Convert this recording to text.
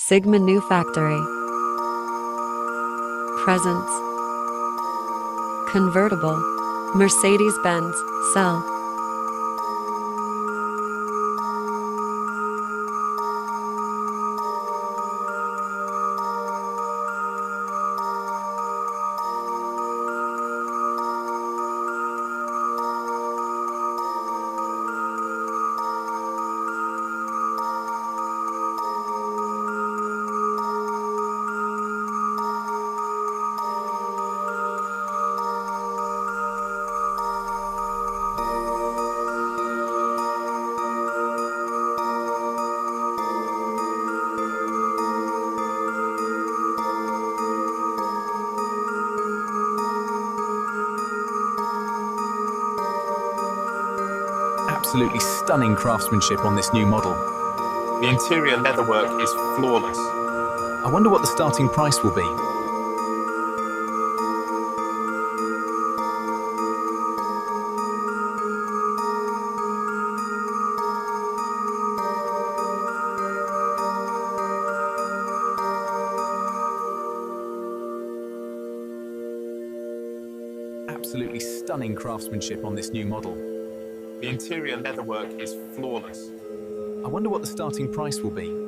Sigma New Factory. Presence. Convertible. Mercedes-Benz SL. Absolutely stunning craftsmanship on this new model. The interior leatherwork is flawless. I wonder what the starting price will be. Absolutely stunning craftsmanship on this new model. The interior leatherwork is flawless. I wonder what the starting price will be.